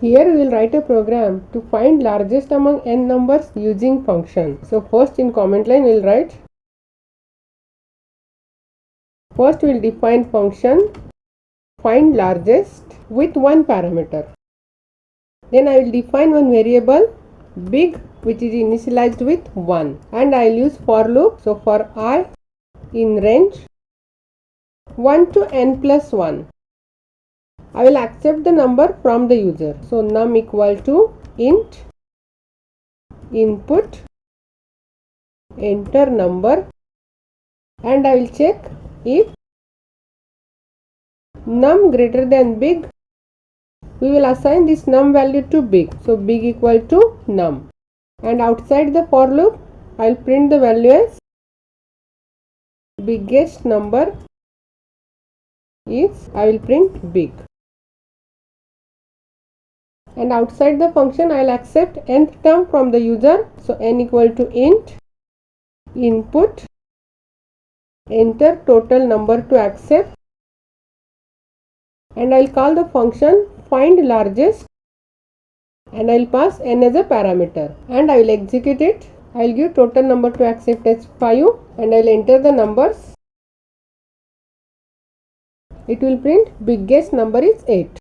Here we will write a program to find largest among n numbers using function. So first in comment line we will write. First we will define function find largest with one parameter. Then I will define one variable big which is initialized with 1 and I will use for loop. So for I in range 1 to n plus 1. I will accept the number from the user. So num equal to int input enter number and I will check if num greater than big, we will assign this num value to big. So big equal to num and outside the for loop I will print the value as biggest number is I will print big. And outside the function I will accept nth term from the user. So n equal to int input enter total number to accept and I will call the function find largest and I will pass n as a parameter and I will execute it. I will give total number to accept as 5 and I will enter the numbers. It will print biggest number is 8.